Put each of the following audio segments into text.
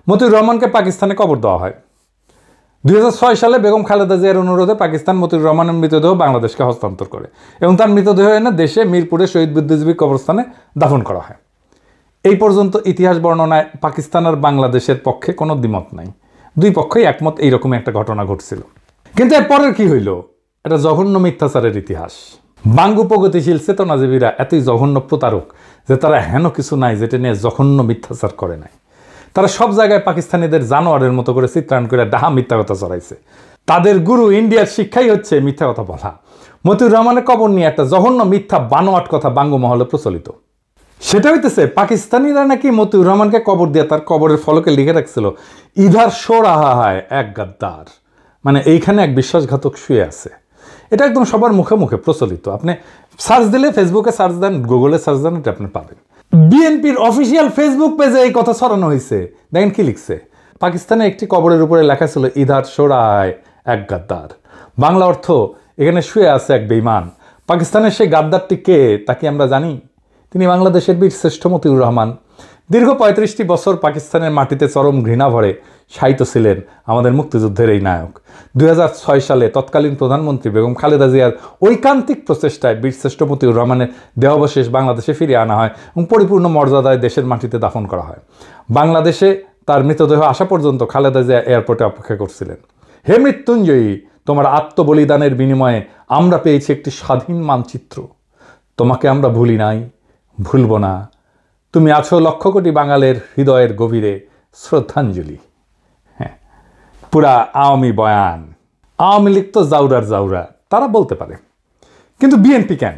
মতিউর রহমানকে পাকিস্তানে কবর দেওয়া হয়। 2006 সালে বেগম খালেদা জিয়ার অনুরোধে পাকিস্তান মতিউর রহমানের মৃতদেহ বাংলাদেশকে হস্তান্তর করে এবং তার মৃতদেহ এনে দেশে মিরপুরে শহীদ বুদ্ধিজীবী কবরস্থানে দাফন করা হয়। এই পর্যন্ত ইতিহাস বর্ণনায় পাকিস্তান আর বাংলাদেশের পক্ষে কোনো দ্বিমত নাই, দুই পক্ষই একমত এইরকমই একটা ঘটনা ঘটছিল। কিন্তু এর পরের কি হইল? এটা জঘন্য মিথ্যাচারের ইতিহাস। বাঙ্গু প্রগতিশীল চেতনাজীবীরা এতই জঘন্য প্রতারক যে তারা হেন কিছু নাই যেটা নিয়ে জঘন্য মিথ্যাচার করে নাই। তারা সব জায়গায় পাকিস্তানিদের জানোয়ারের মতো করে চিত্রায়ন করে ডাহা মিথ্যা কথা চড়াইছে। তাদের গুরু ইন্ডিয়ার শিক্ষাই হচ্ছে মিথ্যা কথা বলা। মতিউর রহমানের কবর নিয়ে একটা জঘন্য মিথ্যা বানোয়াট কথা বাঙ্গু মহলে প্রচলিত। সেটা হইতেছে পাকিস্তানিরা নাকি মতিউর রহমানকে কবর দিয়ে তার কবরের ফলকে লিখে রাখছিল, ইধার শো রাহা হায় এক গাদ্দার, মানে এইখানে এক বিশ্বাসঘাতক শুয়ে আছে। এটা একদম সবার মুখে মুখে প্রচলিত। আপনি সার্চ দিলে, ফেসবুকে সার্চ দেন, গুগলে সার্চ দেন, এটা আপনি পাবেন। বিএনপির অফিসিয়াল ফেসবুক পেজে এই কথা ছড়ানো হয়েছে। দেখেন কি লিখছে। পাকিস্তানে একটি কবরের উপরে লেখা ছিল ইধার শো রাহা হায় এক গাদ্দার। বাংলা অর্থ, এখানে শুয়ে আছে এক বেঈমান। পাকিস্তানের সেই গাদ্দারটি কে তা কি আমরা জানি? তিনি বাংলাদেশের বীর শ্রেষ্ঠ মতিউর রহমান। দীর্ঘ 35টি বছর পাকিস্তানের মাটিতে চরম ঘৃণা ভরে শায়িত ছিলেন আমাদের মুক্তিযুদ্ধের এই নায়ক। 2006 সালে তৎকালীন প্রধানমন্ত্রী বেগম খালেদা জিয়ার ঐকান্তিক প্রচেষ্টায় বীরশ্রেষ্ঠ মতিউর রহমানের দেহাবশেষ বাংলাদেশে ফিরিয়ে আনা হয় এবং পরিপূর্ণ মর্যাদায় দেশের মাটিতে দাফন করা হয়। বাংলাদেশে তার মৃতদেহ আসা পর্যন্ত খালেদা জিয়া এয়ারপোর্টে অপেক্ষা করছিলেন। হে মৃত্যুঞ্জয়ী, তোমার আত্মবলিদানের বিনিময়ে আমরা পেয়েছি একটি স্বাধীন মানচিত্র। তোমাকে আমরা ভুলি নাই, ভুলব না। তুমি আছো লক্ষ কোটি বাঙালের হৃদয়ের গভীরে শ্রদ্ধাঞ্জলি। হ্যাঁ, পুরা আওয়ামী বয়ান। আওয়ামী লীগ তো জাউরার জাউরা, তারা বলতে পারে, কিন্তু বিএনপি কেন?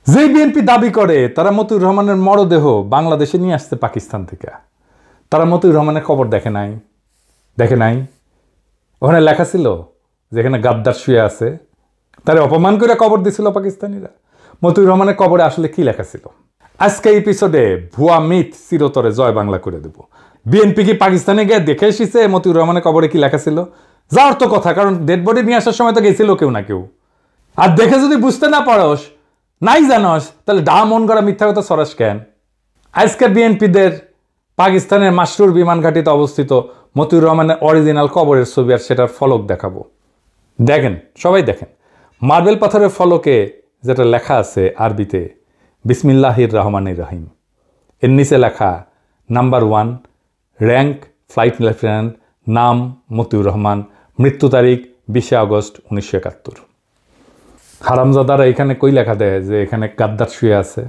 যেই বিএনপি দাবি করে তারা মতিউর রহমানের মরদেহ বাংলাদেশে নিয়ে আসছে পাকিস্তান থেকে, তারা মতিউর রহমানের কবর দেখে নাই। ওখানে লেখা ছিল যেখানে গাদ্দার শুয়ে আছে, তারা অপমান করে কবর দিছিল পাকিস্তানিরা। মতিউর রহমানের কবরে আসলে কি লেখা ছিল? আজকে এপিসোডে ভুয়া মিথ চিরতরে জয় বাংলা করে দেব। বিএনপি কি পাকিস্তানে গিয়ে দেখে এসেছে মতিউর রহমানের কবরে কি লেখা ছিল? যাওয়ার তো কথা, কারণ ডেড বডি নিয়ে আসার সময় তো গেছিল কেউ না কেউ। আর দেখে যদি বুঝতে না পারস, নাই জানস, তাহলে ডা মন করা মিথ্যা কথা সরাস কেন? আজকে বিএনপিদের পাকিস্তানের মাসরুর বিমান ঘাঁটিতে অবস্থিত মতিউর রহমানের অরিজিনাল কবরের ছবি আর সেটার ফলক দেখাবো। দেখেন, সবাই দেখেন। মার্বেল পাথরের ফলকে যেটা লেখা আছে আরবিতে বিসমিল্লাহির রহমানির রহিম, এর নিচে লেখা নাম্বার 1, র্যাঙ্ক ফ্লাইট লেফটেন্যান্ট, নাম মতিউর রহমান, মৃত্যু তারিখ 20 আগস্ট 1971। হারামজাদারা এখানে কই লেখা দেয় যে এখানে গাদ্দার শুয়ে আছে?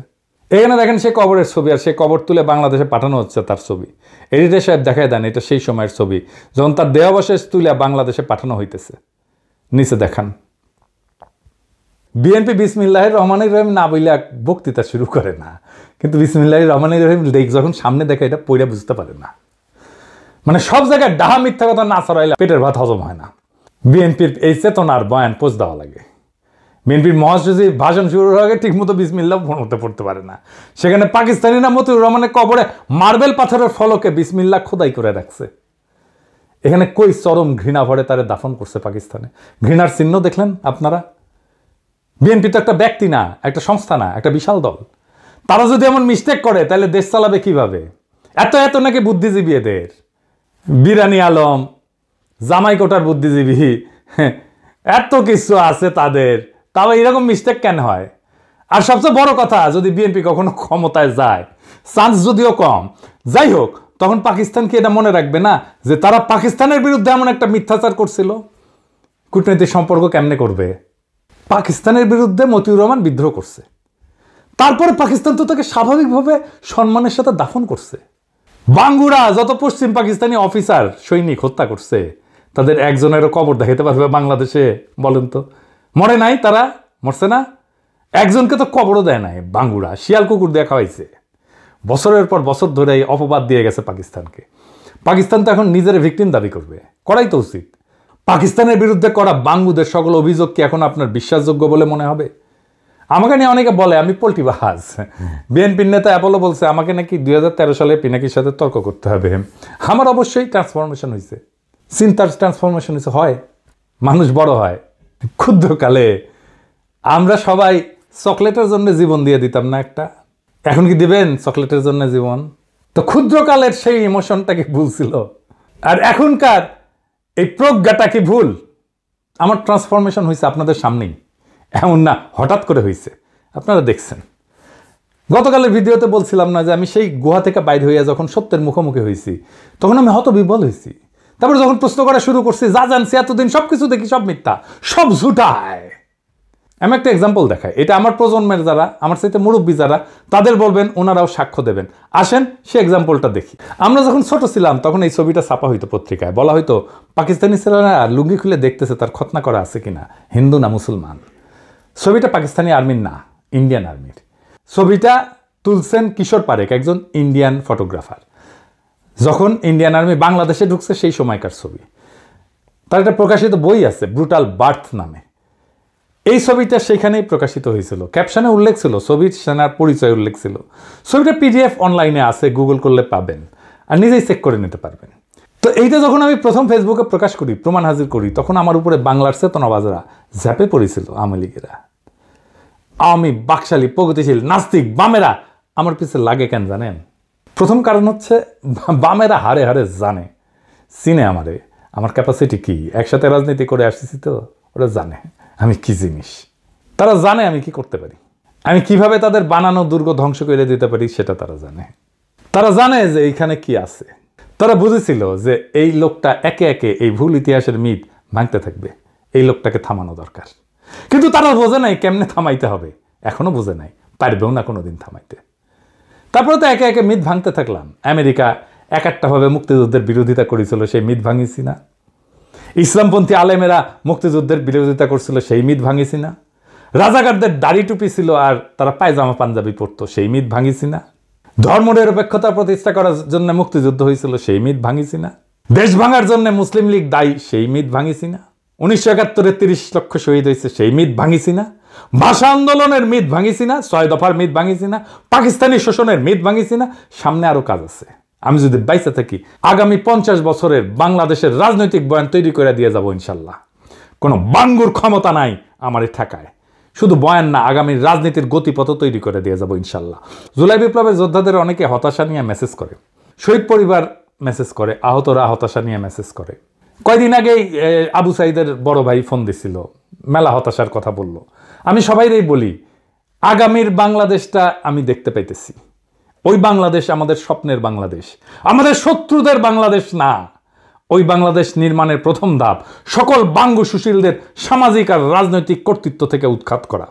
এখানে দেখেন সে কবরের ছবি, আর সে কবর তুলে বাংলাদেশে পাঠানো হচ্ছে তার ছবি। এডিটর সাহেব দেখায় দেন এটা সেই সময়ের ছবি যখন তার দেহাবশেষ তুলে বাংলাদেশে পাঠানো হইতেছে। নিচে দেখান। বিএনপি বিসমিল্লাহির রহমানির রহিম না বইলে বক্তৃতা শুরু করে না, কিন্তু বিসমিল্লাহির রহমানির রহিম যখন সামনে দেখে এটা পড়ে বুঝতে পারে না। মানে সব জায়গায় ডাহা মিথ্যা কথা না ছড়াইলে পেটের ভাত হজম হয় না। বিএনপির এই চেতনার বয়ান পোস্ট দেওয়া লাগে। বিএনপির মহাসচিব ভাষণ শুরুর আগে ঠিক মতো বিসমিল্লাহ পড়তে পারে না। সেখানে পাকিস্তানিরা মতিউর রহমানের কবরে মার্বেল পাথরের ফলকে বিসমিল্লাহ খোদাই করে রাখছে। এখানে কই চরম ঘৃণা ভরে তারে দাফন করছে পাকিস্তানে। ঘৃণার চিহ্ন দেখলেন আপনারা? বিএনপি তো একটা ব্যক্তি না, একটা সংস্থা না, একটা বিশাল দল। তারা যদি এমন মিস্টেক করে তাহলে দেশ চালাবে কিভাবে? এত নাকি বুদ্ধিজীবী এদের। বিরানি আলম, জামাইকোটার বুদ্ধিজীবী, এত কিছু আছে তাদের, তাও এরকম মিস্টেক কেন হয়? আর সবচেয়ে বড় কথা, যদি বিএনপি কখনো ক্ষমতায় যায়, চান্স যদিও কম, যাই হোক, তখন পাকিস্তান কি এটা মনে রাখবে না যে তারা পাকিস্তানের বিরুদ্ধে এমন একটা মিথ্যাচার করছিল? কূটনৈতিক সম্পর্ক কেমনে করবে? পাকিস্তানের বিরুদ্ধে মতিউর রহমান বিদ্রোহ করছে, তারপরে পাকিস্তান তো তাকে স্বাভাবিকভাবে সম্মানের সাথে দাফন করছে। বাঙ্গুরা যত পশ্চিম পাকিস্তানি অফিসার সৈনিক হত্যা করছে, তাদের একজনেরও কবর দেখাতে পারবে বাংলাদেশে? বলেন তো, মরে নাই? তারা মরছে না? একজনকে তো কবরও দেয় নাই বাঙ্গুরা, শিয়াল কুকুর দিয়ে খাওয়াইছে। বছরের পর বছর ধরে এই অপবাদ দিয়ে গেছে পাকিস্তানকে। পাকিস্তান তো এখন নিজের ভিকটিম দাবি করবে, করাই তো উচিত। পাকিস্তানের বিরুদ্ধে করা বাঙ্গুদের সকল অভিযোগ কি এখন আপনার বিশ্বাসযোগ্য বলে মনে হবে? আমাকে নিয়ে অনেকে বলে আমি পোল্টিবাজ। বিএনপির নেতা অ্যাপোলো বলছে আমাকে নাকি 2013 সালে পিনাকির সাথে তর্ক করতে হবে। আমার অবশ্যই ট্রান্সফরমেশন হয়েছে, চিন্তার ট্রান্সফরমেশন হয়েছে। হয়, মানুষ বড় হয়। ক্ষুদ্রকালে আমরা সবাই চকলেটের জন্য জীবন দিয়ে দিতাম না একটা? এখন কি দিবেন চকলেটের জন্য জীবন? তো ক্ষুদ্রকালের সেই ইমোশনটা কি ভুল ছিল? আর এখনকার এই প্রজ্ঞাটা কি ভুল? আমার ট্রান্সফরমেশন হয়েছে আপনাদের সামনেই, এমন না হঠাৎ করে হয়েছে, আপনারা দেখছেন। গতকালের ভিডিওতে বলছিলাম না যে আমি সেই গুহা থেকে বাইর হইয়া যখন সত্যের মুখোমুখি হয়েছি তখন আমি হতবিহ্বল হয়েছি। তারপরে যখন প্রশ্ন করা শুরু করছি, যা জানছি এতদিন সবকিছু দেখি সব মিথ্যা, সব ঝুটায়। আমি একটা এক্সাম্পল দেখাই, এটা আমার প্রজন্মের যারা, আমার সাথে মুরব্বী যারা, তাদের বলবেন, ওনারাও সাক্ষ্য দেবেন। আসেন সে এক্সাম্পলটা দেখি। আমরা যখন ছোট ছিলাম তখন এই ছবিটা ছাপা হইতো পত্রিকায়, বলা হইতো পাকিস্তানি ছেলেরা লুঙ্গি খুলে দেখতেছে তার খতনা করা আছে কিনা, হিন্দু না মুসলমান। ছবিটা পাকিস্তানি আর্মির না, ইন্ডিয়ান আর্মির। ছবিটা তুলছেন কিশোর পারেক, একজন ইন্ডিয়ান ফটোগ্রাফার। যখন ইন্ডিয়ান আর্মি বাংলাদেশে ঢুকছে সেই সময়কার ছবি। তার একটা প্রকাশিত বই আছে ব্রুটাল বার্থ নামে, এই ছবিটা সেখানেই প্রকাশিত হয়েছিল। ক্যাপশনে উল্লেখ ছিল, ছবির সেনার পরিচয় উল্লেখ ছিল। ছবিটা পিডিএফ অনলাইনে আছে, গুগল করলে পাবেন, আর নিজেই চেক করে নিতে পারবেন। তো এইটা যখন আমি প্রথম ফেসবুকে প্রকাশ করি, প্রমাণ হাজির করি, তখন আমার উপরে বাংলার চেতনাবাজরা ঝাঁপে পড়েছিল। আওয়ামী লীগেরা, আওয়ামী বাকশালী প্রগতিশীল নাস্তিক বামেরা আমার পিছনে লাগে কেন জানেন? প্রথম কারণ হচ্ছে বামেরা হারে হারে জানে, চিনে আমারে, আমার ক্যাপাসিটি কি, একসাথে রাজনীতি করে আসতেছি তো ওরা জানে আমি কি জিনিস। তারা জানে আমি কি করতে পারি, আমি কিভাবে তাদের বানানো দুর্গ ধ্বংস করে দিতে পারি সেটা তারা জানে। তারা জানে যে এইখানে কি আছে। তারা বুঝেছিল যে এই লোকটা একে একে এই ভুল ইতিহাসের মিথ ভাঙতে থাকবে, এই লোকটাকে থামানো দরকার। কিন্তু তারা বোঝে নাই কেমনে থামাইতে হবে, এখনো বোঝে নাই, পারবেও না কোনোদিন থামাইতে। তারপরে তো একে একে মিথ ভাঙতে থাকলাম। আমেরিকা এক একটাভাবে মুক্তিযুদ্ধের বিরোধিতা করেছিল, সেই মিথ ভাঙিছি না? ইসলামপন্থী আলেমেরা মুক্তিযুদ্ধের বিরোধিতা করছিল, সেই মিথ ভাঙিছি না? রাজাকারদের দাড়ি টুপি ছিল আর তারা পায়জামা পাঞ্জাবি পরতো, সেই মিথ ভাঙিছি না? ধর্মনিরপেক্ষতা প্রতিষ্ঠা করার জন্য মুক্তিযুদ্ধ হয়েছিল, সেই মিথ ভাঙিছি না? দেশ ভাঙার জন্য মুসলিম লীগ দায়ী, সেই মিথ ভাঙিছি না? 1971 30 লক্ষ শহীদ হয়েছে, সেই মিথ ভাঙিছি না? ভাষা আন্দোলনের মিথ ভাঙিছি না? 6 দফার মিথ ভাঙিছি না? পাকিস্তানি শোষণের মিথ ভাঙিছি না? সামনে আরো কাজ আছে। আমি যদি বাইসে থাকি আগামী 50 বছরের বাংলাদেশের রাজনৈতিক বয়ান তৈরি করে দিয়ে যাব ইনশাল্লাহ। কোনো বাঙ্গুর ক্ষমতা নাই আমার ঠেকায়। শুধু বয়ান না, আগামী রাজনীতির গতিপথ তৈরি করে দিয়ে যাব ইনশাল্লাহ। জুলাই বিপ্লবের যোদ্ধাদের অনেকে হতাশা নিয়ে মেসেজ করে, শহীদ পরিবার মেসেজ করে, আহতরা হতাশা নিয়ে মেসেজ করে। কয়দিন আগেই আবু সাইদের বড় ভাই ফোন দিছিল, মেলা হতাশার কথা বলল। আমি সবাইরই বলি, আগামীর বাংলাদেশটা আমি দেখতে পাইতেছি। ওই বাংলাদেশ আমাদের স্বপ্নের বাংলাদেশ, আমাদের শত্রুদের বাংলাদেশ না। ওই বাংলাদেশ নির্মাণের প্রথম ধাপ সকল বাঙ্গু সুশীলদের সামাজিক আর রাজনৈতিক কর্তৃত্ব থেকে উৎখাত করা।